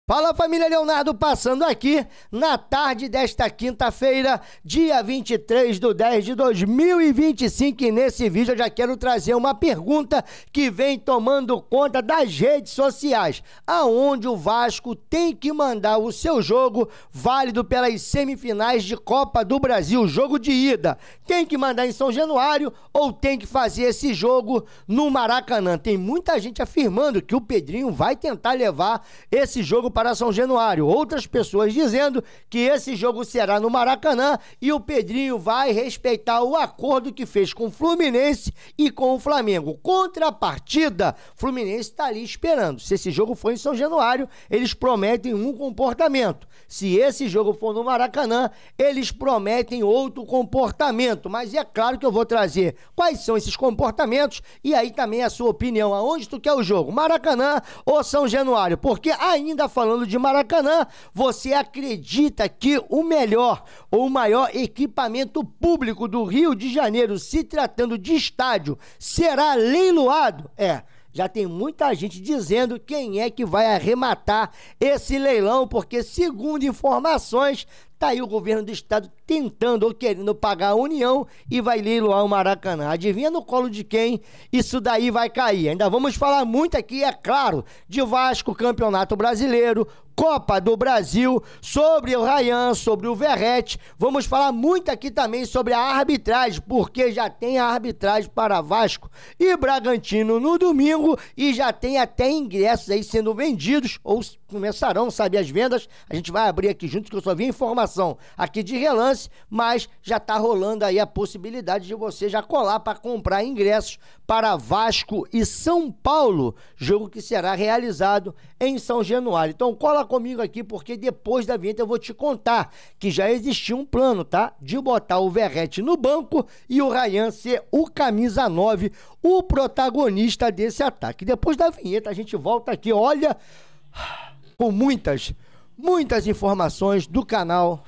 Fala, família Leonardo, passando aqui na tarde desta quinta-feira, dia 23/10/2025, e nesse vídeo eu já quero trazer uma pergunta que vem tomando conta das redes sociais, aonde o Vasco tem que mandar o seu jogo válido pelas semifinais de Copa do Brasil, jogo de ida. Tem que mandar em São Januário ou tem que fazer esse jogo no Maracanã? Tem muita gente afirmando que o Pedrinho vai tentar levar esse jogo para São Januário. Outras pessoas dizendo que esse jogo será no Maracanã e o Pedrinho vai respeitar o acordo que fez com o Fluminense e com o Flamengo. Contrapartida, o Fluminense está ali esperando. Se esse jogo for em São Januário, eles prometem um comportamento. Se esse jogo for no Maracanã, eles prometem outro comportamento. Mas é claro que eu vou trazer quais são esses comportamentos e aí também a sua opinião. Aonde tu quer o jogo? Maracanã ou São Januário? Porque ainda falando de Maracanã, você acredita que o melhor ou o maior equipamento público do Rio de Janeiro, se tratando de estádio, será leiloado? Já tem muita gente dizendo quem é que vai arrematar esse leilão, porque segundo informações, tá aí o governo do estado tentando ou querendo pagar a União e vai leiloar o Maracanã. Adivinha no colo de quem isso daí vai cair? Ainda vamos falar muito aqui, é claro, de Vasco, Campeonato Brasileiro, Copa do Brasil, sobre o Ryan, sobre o Verrete. Vamos falar muito aqui também sobre a arbitragem, porque já tem a arbitragem para Vasco e Bragantino no domingo e já tem até ingressos aí sendo vendidos, ou começarão, sabe, as vendas. A gente vai abrir aqui junto, que eu só vi informação aqui de relance, mas já tá rolando aí a possibilidade de você já colar para comprar ingressos para Vasco e São Paulo, jogo que será realizado em São Januário. Então cola comigo aqui, porque depois da vinheta eu vou te contar que já existia um plano, tá? De botar o Verrete no banco e o Ryan ser o camisa 9, o protagonista desse ataque. Depois da vinheta a gente volta aqui, olha, com muitas informações do canal.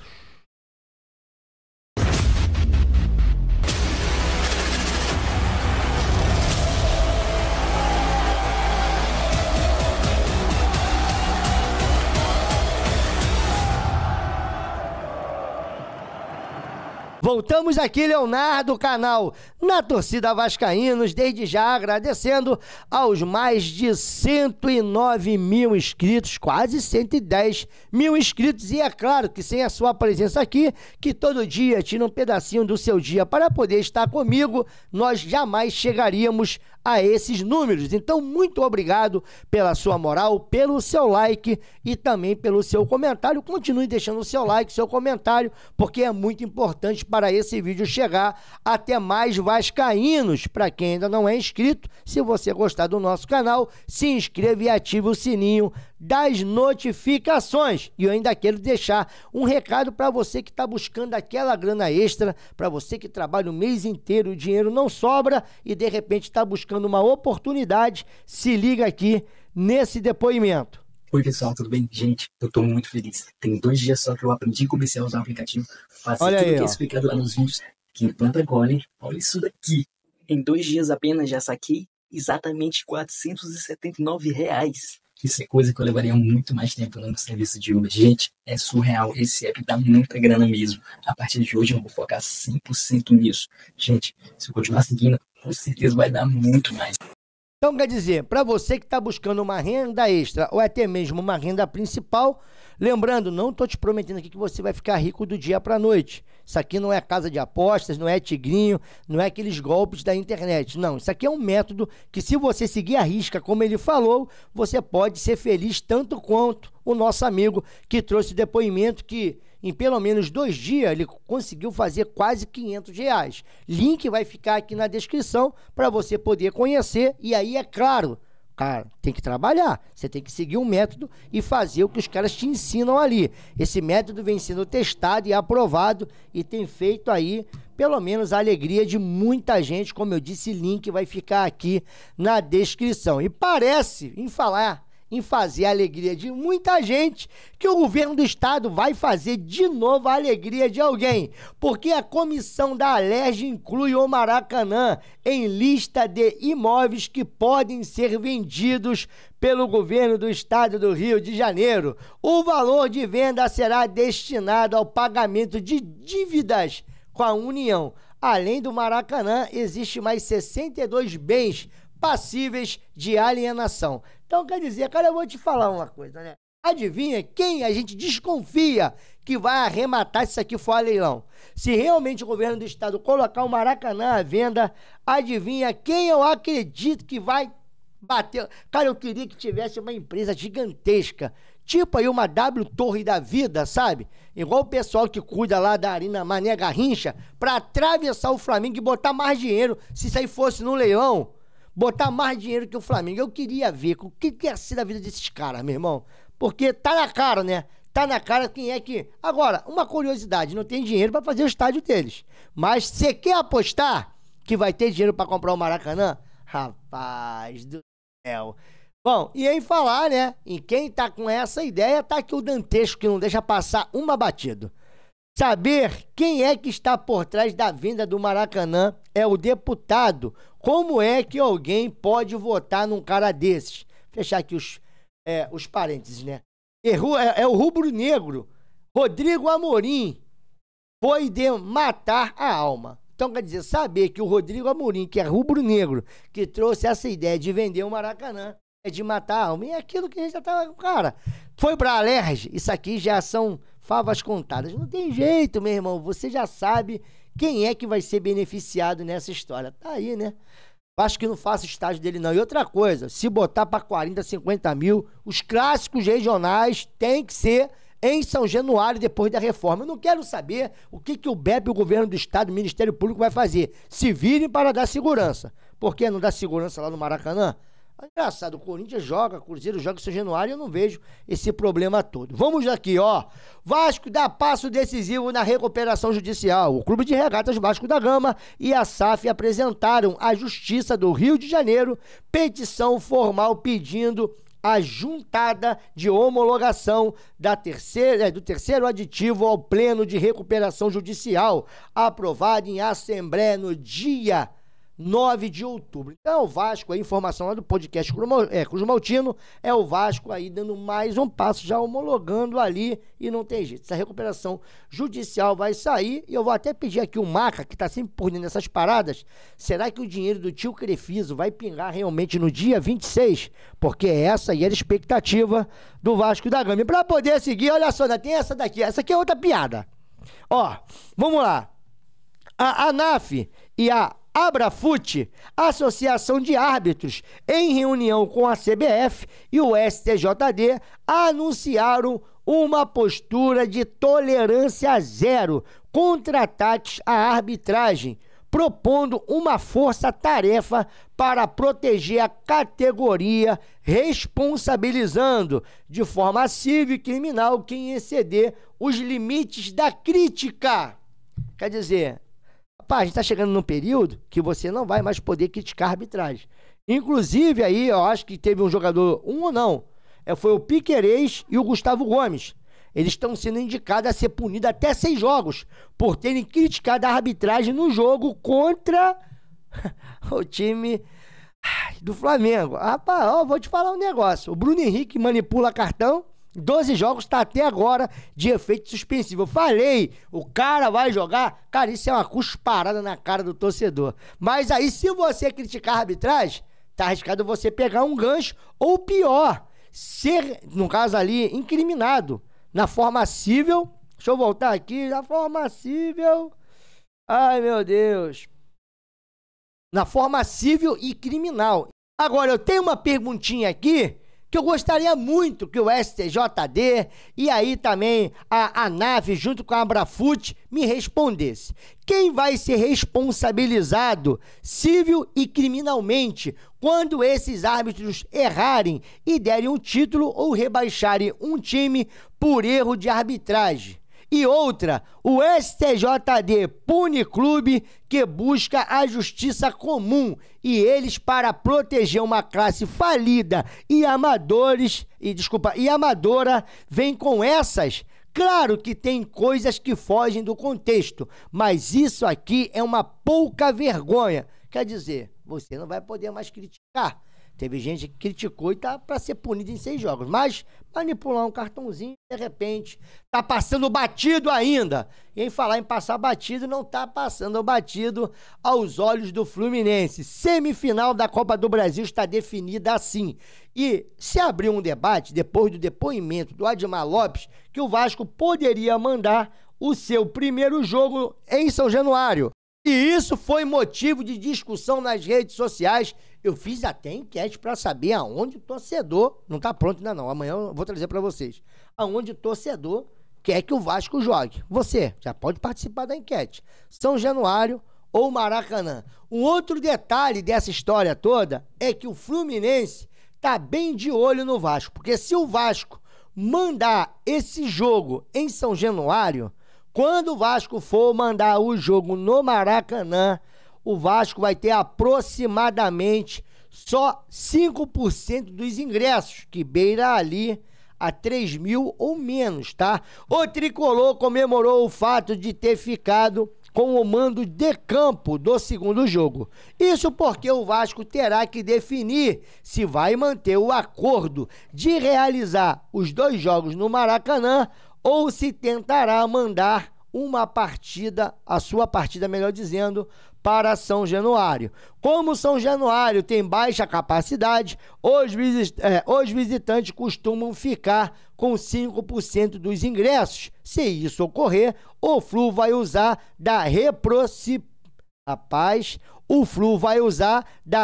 Voltamos aqui, Leonardo, canal na torcida vascaínos, desde já agradecendo aos mais de 109 mil inscritos, quase 110 mil inscritos, e é claro que sem a sua presença aqui, que todo dia tira um pedacinho do seu dia para poder estar comigo, nós jamais chegaríamos a esses números. Então, muito obrigado pela sua moral, pelo seu like e também pelo seu comentário. Continue deixando o seu like, seu comentário, porque é muito importante para esse vídeo chegar até mais vascaínos. Para quem ainda não é inscrito, se você gostar do nosso canal, se inscreva e ative o sininho das notificações. E eu ainda quero deixar um recado para você que está buscando aquela grana extra, para você que trabalha o mês inteiro, o dinheiro não sobra e de repente está buscando uma oportunidade. Se liga aqui nesse depoimento. Oi pessoal, tudo bem? Gente, eu tô muito feliz. Tem 2 dias só que eu aprendi a começar a usar o aplicativo, fazer tudo que é explicado lá nos vídeos. Que enquanto agora, hein? Olha isso daqui. Em 2 dias apenas já saquei exatamente R$479. Isso é coisa que eu levaria muito mais tempo no serviço de Uber. Gente, é surreal. Esse app dá muita grana mesmo. A partir de hoje eu vou focar 100% nisso. Gente, se eu continuar seguindo, com certeza vai dar muito mais. Então, quer dizer, para você que está buscando uma renda extra ou até mesmo uma renda principal, lembrando, não estou te prometendo aqui que você vai ficar rico do dia para a noite. Isso aqui não é casa de apostas, não é tigrinho, não é aqueles golpes da internet. Não, isso aqui é um método que, se você seguir a risca, como ele falou, você pode ser feliz tanto quanto o nosso amigo que trouxe depoimento que em pelo menos 2 dias ele conseguiu fazer quase R$500. Link vai ficar aqui na descrição para você poder conhecer. E aí, é claro, cara, tem que trabalhar, você tem que seguir um método e fazer o que os caras te ensinam ali. Esse método vem sendo testado e aprovado e tem feito aí pelo menos a alegria de muita gente. Como eu disse, link vai ficar aqui na descrição. E parece, em falar em fazer a alegria de muita gente, que o governo do estado vai fazer de novo a alegria de alguém, porque a comissão da Alerj inclui o Maracanã em lista de imóveis que podem ser vendidos pelo governo do estado do Rio de Janeiro. O valor de venda será destinado ao pagamento de dívidas com a União. Além do Maracanã, existe mais 62 bens passíveis de alienação. Então, quer dizer, cara, eu vou te falar uma coisa, né? Adivinha quem a gente desconfia que vai arrematar se isso aqui for a leilão? Se realmente o governo do estado colocar o Maracanã à venda, adivinha quem eu acredito que vai bater? Cara, eu queria que tivesse uma empresa gigantesca, tipo aí uma W Torre da vida, sabe? Igual o pessoal que cuida lá da Arena Mané Garrincha, pra atravessar o Flamengo e botar mais dinheiro, se isso aí fosse no leilão, botar mais dinheiro que o Flamengo. Eu queria ver o que ia ser da vida desses caras, meu irmão. Porque tá na cara, né? Tá na cara quem é que... Agora, uma curiosidade, não tem dinheiro pra fazer o estádio deles. Mas você quer apostar que vai ter dinheiro pra comprar o Maracanã? Rapaz do céu. Bom, e em falar, né? Em quem tá com essa ideia, tá aqui o Dantesco, que não deixa passar uma batida. Saber quem é que está por trás da venda do Maracanã é o deputado. Como é que alguém pode votar num cara desses? Fechar aqui os parênteses, né? É o rubro-negro Rodrigo Amorim foi de matar a alma. Então, quer dizer, saber que o Rodrigo Amorim, que é rubro-negro, que trouxe essa ideia de vender o Maracanã, é de matar a alma. E é aquilo que a gente já tava... Cara, foi pra Alerj, isso aqui já são favas contadas. Não tem jeito, meu irmão. Você já sabe quem é que vai ser beneficiado nessa história. Tá aí, né? Acho que não faço estágio dele, não. E outra coisa, se botar pra 40, 50 mil, os clássicos regionais tem que ser em São Januário, depois da reforma. Eu não quero saber o que o BEP, o governo do estado, o Ministério Público vai fazer. Se virem para dar segurança. Por que não dá segurança lá no Maracanã? É engraçado, o Corinthians joga, o Cruzeiro joga em São Januário e eu não vejo esse problema todo. Vamos aqui, ó. Vasco dá passo decisivo na recuperação judicial. O Clube de Regatas Vasco da Gama e a SAF apresentaram à Justiça do Rio de Janeiro petição formal pedindo a juntada de homologação do terceiro aditivo ao pleno de recuperação judicial, aprovado em Assembleia no dia 9 de outubro. Então, o Vasco, a informação lá do podcast Cruz Maltino, é o Vasco aí dando mais um passo, já homologando ali, e não tem jeito. Essa recuperação judicial vai sair, e eu vou até pedir aqui o Maca, que tá sempre por dentro dessas paradas, será que o dinheiro do tio Crefiso vai pingar realmente no dia 26? Porque essa aí era a expectativa do Vasco da Gama. E pra poder seguir, olha só, tem essa daqui, essa aqui é outra piada. Ó, vamos lá. A ANAF e a Abrafute, Associação de Árbitros, em reunião com a CBF e o STJD, anunciaram uma postura de tolerância zero contra ataques à arbitragem, propondo uma força-tarefa para proteger a categoria, responsabilizando de forma civil e criminal quem exceder os limites da crítica. Quer dizer... Pá, a gente tá chegando num período que você não vai mais poder criticar a arbitragem. Inclusive, aí, eu acho que teve um jogador, um ou não, foi o Piquerez e o Gustavo Gomes. Eles estão sendo indicados a ser punidos até 6 jogos por terem criticado a arbitragem no jogo contra o time do Flamengo. Rapaz, ó, vou te falar um negócio. O Bruno Henrique manipula cartão, 12 jogos, tá até agora de efeito suspensivo. Eu falei, o cara vai jogar. Cara, isso é uma cusparada na cara do torcedor. Mas aí, se você criticar a arbitragem, tá arriscado você pegar um gancho, ou pior, ser, no caso ali, incriminado na forma cível. Deixa eu voltar aqui, na forma cível. Ai, meu Deus. Na forma cível e criminal. Agora, eu tenho uma perguntinha aqui que eu gostaria muito que o STJD e aí também a ANAF, junto com a Abrafute, me respondesse. Quem vai ser responsabilizado civil e criminalmente quando esses árbitros errarem e derem um título ou rebaixarem um time por erro de arbitragem? E outra, o STJD pune clube que busca a justiça comum e eles, para proteger uma classe falida e amadora, vem com essas. Claro que tem coisas que fogem do contexto, mas isso aqui é uma pouca vergonha. Quer dizer, você não vai poder mais criticar. Teve gente que criticou e tá para ser punido em 6 jogos. Mas manipular um cartãozinho, de repente, tá passando batido ainda. E em falar em passar batido, não tá passando batido aos olhos do Fluminense. Semifinal da Copa do Brasil está definida assim. E se abrir um debate, depois do depoimento do Admar Lopes, que o Vasco poderia mandar o seu primeiro jogo em São Januário. E isso foi motivo de discussão nas redes sociais. Eu fiz até enquete para saber aonde o torcedor, não tá pronto ainda não, amanhã eu vou trazer para vocês, aonde o torcedor quer que o Vasco jogue. Você já pode participar da enquete. São Januário ou Maracanã. Um outro detalhe dessa história toda é que o Fluminense tá bem de olho no Vasco, porque se o Vasco mandar esse jogo em São Januário, quando o Vasco for mandar o jogo no Maracanã, o Vasco vai ter aproximadamente só 5% dos ingressos, que beira ali a 3 mil ou menos, tá? O Tricolor comemorou o fato de ter ficado com o mando de campo do segundo jogo. Isso porque o Vasco terá que definir se vai manter o acordo de realizar os 2 jogos no Maracanã ou se tentará mandar uma partida, a sua partida, melhor dizendo, para São Januário. Como São Januário tem baixa capacidade, os visitantes costumam ficar com 5% dos ingressos. Se isso ocorrer, o Flu vai usar da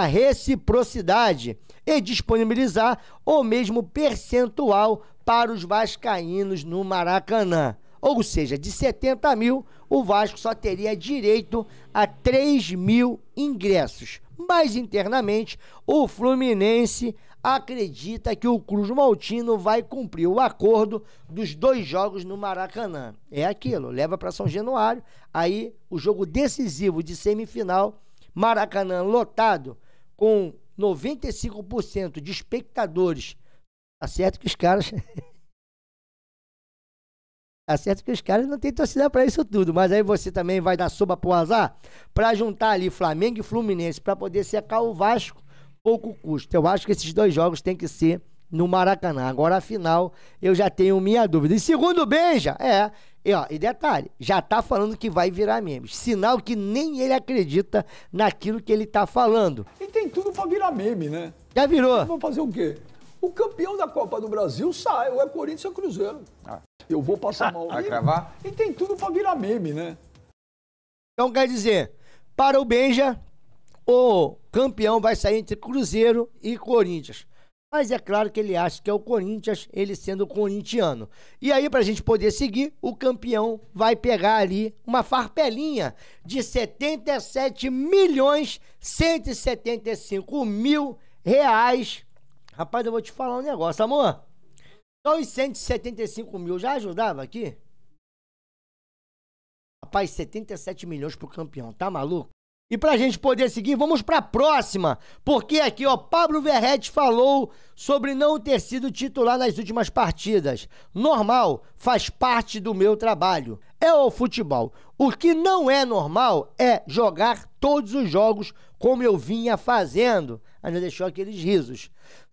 reciprocidade e disponibilizar o mesmo percentual para os vascaínos no Maracanã. Ou seja, de 70 mil, o Vasco só teria direito a 3 mil ingressos. Mas internamente, o Fluminense acredita que o Cruz Maltino vai cumprir o acordo dos 2 jogos no Maracanã. É aquilo, leva para São Januário, aí o jogo decisivo de semifinal, Maracanã lotado, com 95% de espectadores. Tá certo que os caras... Tá certo que os caras não têm torcida pra isso tudo, mas aí você também vai dar sopa pro azar pra juntar ali Flamengo e Fluminense pra poder secar o Vasco, pouco custo. Eu acho que esses 2 jogos tem que ser no Maracanã. Agora, afinal, eu já tenho minha dúvida. E segundo o Benja, e detalhe, já tá falando que vai virar memes. Sinal que nem ele acredita naquilo que ele tá falando. E tem tudo pra virar meme, né? Já virou. Vamos fazer o quê? O campeão da Copa do Brasil sai, ou é Corinthians ou Cruzeiro. Eu vou passar mal. Vai cravar? E tem tudo pra virar meme, né? Então quer dizer, para o Benja, o campeão vai sair entre Cruzeiro e Corinthians. Mas é claro que ele acha que é o Corinthians, ele sendo corintiano. E aí, pra gente poder seguir, o campeão vai pegar ali uma farpelinha de 77.175.000 reais. Rapaz, eu vou te falar um negócio, amor. Só os 175 mil já ajudava aqui? Rapaz, 77 milhões pro campeão, tá maluco? E pra gente poder seguir, vamos pra próxima, porque aqui, ó, Pablo Verrete falou sobre não ter sido titular nas últimas partidas. Normal, faz parte do meu trabalho. É o futebol. O que não é normal é jogar todos os jogos como eu vinha fazendo. Ainda deixou aqueles risos.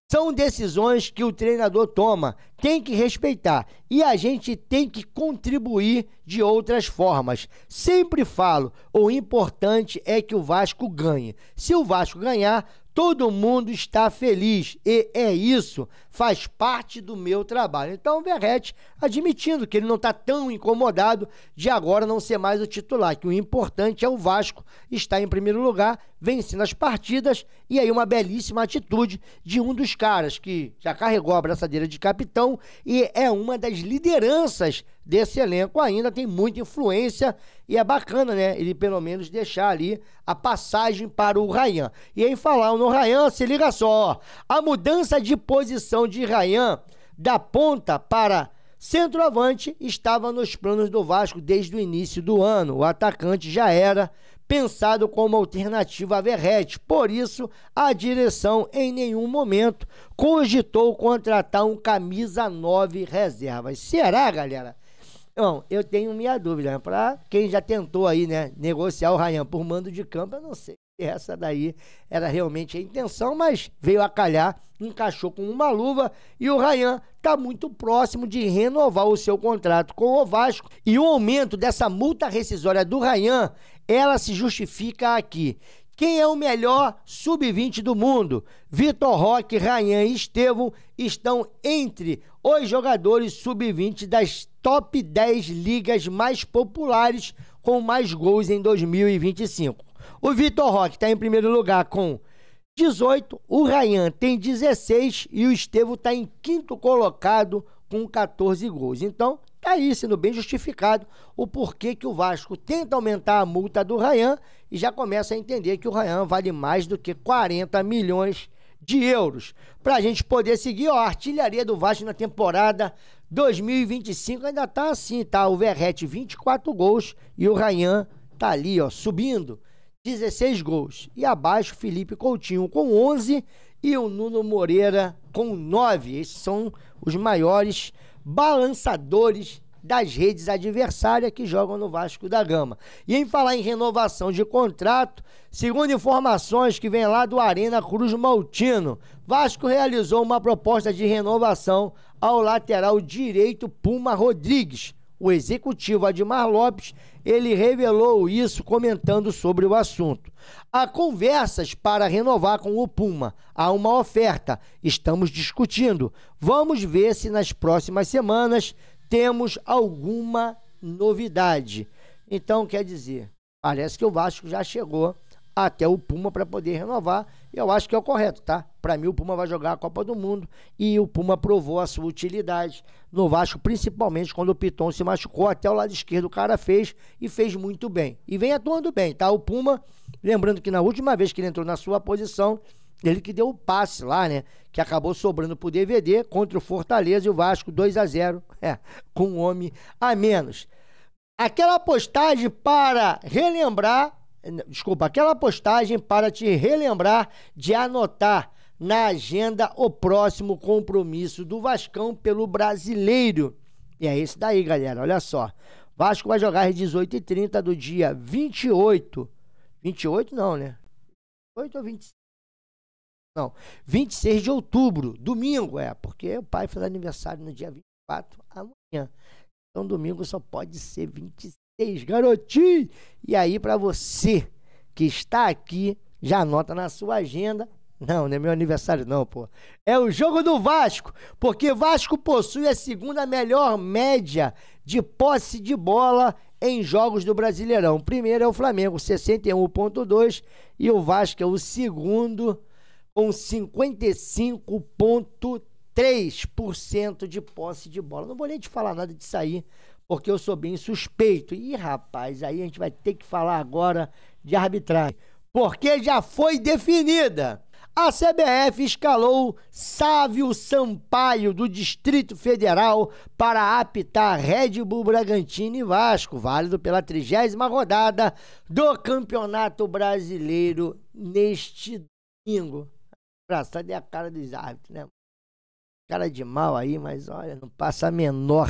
São decisões que o treinador toma, tem que respeitar e a gente tem que contribuir de outras formas. Sempre falo, o importante é que o Vasco ganhe. Se o Vasco ganhar, todo mundo está feliz e é isso, faz parte do meu trabalho. Então o Verrete admitindo que ele não está tão incomodado de agora não ser mais o titular, que o importante é o Vasco estar em primeiro lugar, vencendo as partidas, e aí uma belíssima atitude de um dos caras que já carregou a abraçadeira de capitão e é uma das lideranças desse elenco, ainda tem muita influência e é bacana, né? Ele pelo menos deixar ali a passagem para o Ryan. E em falar no Ryan, se liga só, ó, a mudança de posição de Ryan da ponta para Centroavante estava nos planos do Vasco desde o início do ano. O atacante já era pensado como alternativa a Verratti. Por isso, a direção em nenhum momento cogitou contratar um camisa 9 reserva. Será, galera? Bom, eu tenho minha dúvida, né? Para quem já tentou aí, né, negociar o Ryan por mando de campo, eu não sei se essa daí era realmente a intenção, mas veio a calhar, encaixou com uma luva e o Ryan está muito próximo de renovar o seu contrato com o Vasco. E o aumento dessa multa rescisória do Ryan, ela se justifica aqui. Quem é o melhor sub-20 do mundo? Vitor Roque, Ryan e Estevão estão entre os jogadores sub-20 das top 10 ligas mais populares com mais gols em 2025. O Vitor Roque está em primeiro lugar com 18, o Ryan tem 16 e o Estevão está em quinto colocado com 14 gols. Então, tá aí sendo bem justificado o porquê que o Vasco tenta aumentar a multa do Ryan e já começa a entender que o Ryan vale mais do que 40 milhões de euros. Para a gente poder seguir, ó, a artilharia do Vasco na temporada 2025 ainda tá assim, tá? O Verratti 24 gols e o Ryan tá ali, ó, subindo, 16 gols. E abaixo, Felipe Coutinho com 11 e o Nuno Moreira com 9. Esses são os maiores balançadores das redes adversárias que jogam no Vasco da Gama. E em falar em renovação de contrato, segundo informações que vem lá do Arena Cruz Maltino, Vasco realizou uma proposta de renovação ao lateral direito Puma Rodrigues. O executivo Admar Lopes, ele revelou isso comentando sobre o assunto. Há conversas para renovar com o Puma. Há uma oferta. Estamos discutindo. Vamos ver se nas próximas semanas temos alguma novidade. Então, quer dizer, parece que o Vasco já chegou até o Puma para poder renovar. E eu acho que é o correto, tá? Para mim, o Puma vai jogar a Copa do Mundo e o Puma provou a sua utilidade no Vasco, principalmente quando o Piton se machucou. Até o lado esquerdo o cara fez e fez muito bem. E vem atuando bem, tá? O Puma, lembrando que na última vez que ele entrou na sua posição, ele que deu o passe lá, né? Que acabou sobrando pro DVD contra o Fortaleza e o Vasco 2-0, com um homem a menos. Aquela postagem para relembrar, aquela postagem para te relembrar de anotar na agenda o próximo compromisso do Vascão pelo Brasileiro. E é esse daí, galera, olha só. Vasco vai jogar às 18h30 do dia 28. 28 não, né? 8 ou 26? Não, 26 de outubro, domingo, porque o pai fez aniversário no dia 24, amanhã. Então domingo só pode ser 26, garotinho. E aí para você que está aqui, já anota na sua agenda. Não é meu aniversário não, pô. É o jogo do Vasco, porque Vasco possui a segunda melhor média de posse de bola em jogos do Brasileirão. O primeiro é o Flamengo, 61,2, e o Vasco é o segundo com 55,3% de posse de bola. Não vou nem te falar nada disso aí, porque eu sou bem suspeito. E, rapaz, aí a gente vai ter que falar agora de arbitragem, porque já foi definida. A CBF escalou Sávio Sampaio, do Distrito Federal, para apitar Red Bull Bragantino e Vasco, válido pela 30ª rodada do Campeonato Brasileiro neste domingo. Engraçado é a cara dos árbitros, né? Cara de mal aí, mas olha, não passa a menor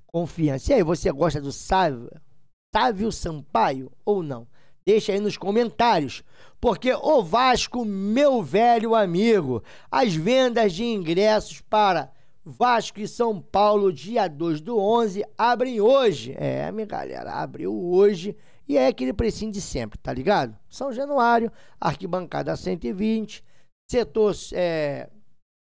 confiança. E aí, você gosta do Sávio Sampaio ou não? Deixa aí nos comentários, porque o Vasco, meu velho amigo, as vendas de ingressos para Vasco e São Paulo, dia 2/11, abrem hoje. Minha galera, abriu hoje e é aquele precinho de sempre, tá ligado? São Januário, arquibancada 120, setor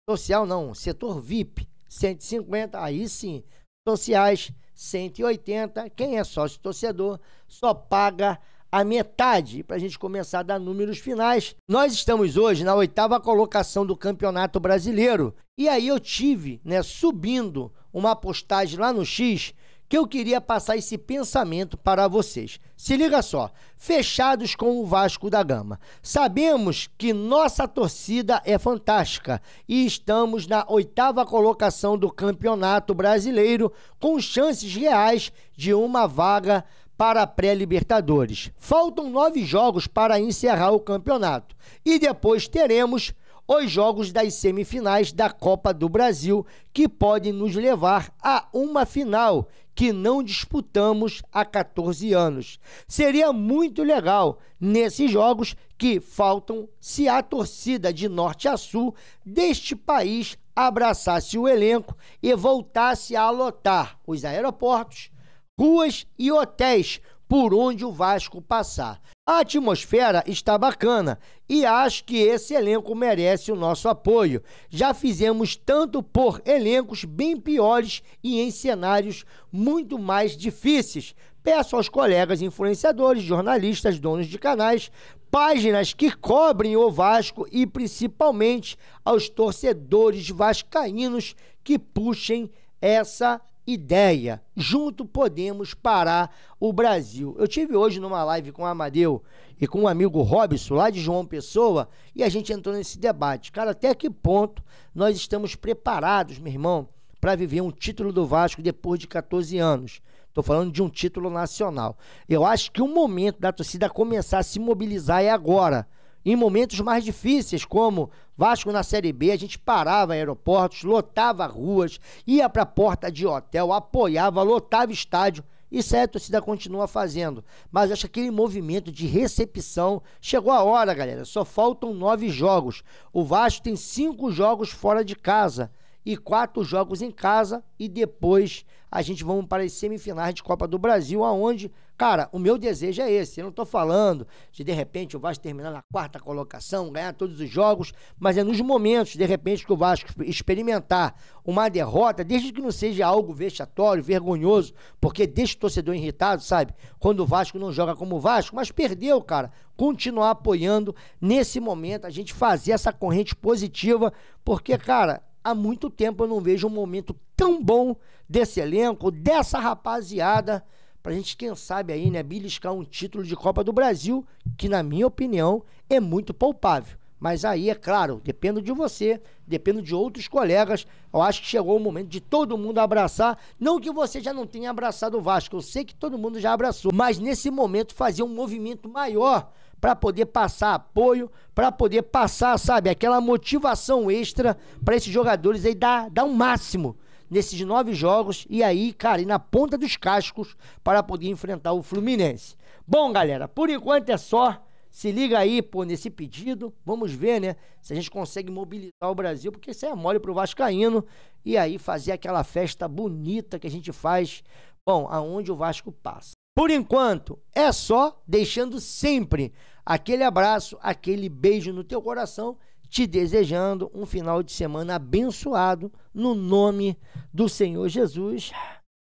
social não, setor VIP 150, aí sim, sociais 180, quem é sócio torcedor só paga a metade. Para a gente começar a dar números finais, nós estamos hoje na 8ª colocação do Campeonato Brasileiro, e aí eu tive, subindo uma postagem lá no X, que eu queria passar esse pensamento para vocês. Se liga só, fechados com o Vasco da Gama. Sabemos que nossa torcida é fantástica e estamos na 8ª colocação do Campeonato Brasileiro com chances reais de uma vaga para a pré-Libertadores. Faltam 9 jogos para encerrar o campeonato e depois teremos os jogos das semifinais da Copa do Brasil, que podem nos levar a uma final que não disputamos há 14 anos. Seria muito legal, nesses jogos que faltam, se a torcida de norte a sul deste país abraçasse o elenco e voltasse a lotar os aeroportos, ruas e hotéis por onde o Vasco passar. A atmosfera está bacana e acho que esse elenco merece o nosso apoio. Já fizemos tanto por elencos bem piores e em cenários muito mais difíceis. Peço aos colegas influenciadores, jornalistas, donos de canais, páginas que cobrem o Vasco e principalmente aos torcedores vascaínos que puxem essa ideia. Junto podemos parar o Brasil. Eu tive hoje numa live com o Amadeu e com o amigo Robson, lá de João Pessoa, e a gente entrou nesse debate. Cara, até que ponto nós estamos preparados, meu irmão, para viver um título do Vasco depois de 14 anos? Estou falando de um título nacional. Eu acho que o momento da torcida começar a se mobilizar é agora. Em momentos mais difíceis, como Vasco na Série B, a gente parava aeroportos, lotava ruas, ia para a porta de hotel, apoiava, lotava estádio. Isso aí a torcida continua fazendo. Mas eu acho que aquele movimento de recepção chegou a hora, galera. Só faltam 9 jogos. O Vasco tem 5 jogos fora de casa e 4 jogos em casa, e depois a gente vamos para as semifinais de Copa do Brasil, aonde, cara, o meu desejo é esse. Eu não tô falando de repente o Vasco terminar na 4ª colocação, ganhar todos os jogos, mas é nos momentos, de repente, que o Vasco experimentar uma derrota, desde que não seja algo vexatório, vergonhoso, porque deixa o torcedor irritado, sabe? Quando o Vasco não joga como o Vasco, mas perdeu, cara, continuar apoiando nesse momento, a gente fazer essa corrente positiva, porque, cara, há muito tempo eu não vejo um momento tão bom desse elenco, dessa rapaziada, pra gente, quem sabe aí, né, beliscar um título de Copa do Brasil, que na minha opinião é muito palpável. Mas aí, é claro, dependo de você, dependo de outros colegas. Eu acho que chegou o momento de todo mundo abraçar. Não que você já não tenha abraçado o Vasco, eu sei que todo mundo já abraçou, mas nesse momento fazer um movimento maior para poder passar apoio, para poder passar, sabe, aquela motivação extra para esses jogadores aí dar um máximo nesses 9 jogos e aí, cara, ir na ponta dos cascos para poder enfrentar o Fluminense. Bom, galera, por enquanto é só. Se liga aí, pô, nesse pedido. Vamos ver, né, se a gente consegue mobilizar o Brasil, porque isso é mole pro vascaíno, e aí fazer aquela festa bonita que a gente faz, bom, aonde o Vasco passa. Por enquanto, é só, deixando sempre aquele abraço, aquele beijo no teu coração, te desejando um final de semana abençoado, no nome do Senhor Jesus.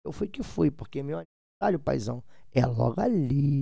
Eu fui que fui, porque meu aniversário, paizão, é logo ali.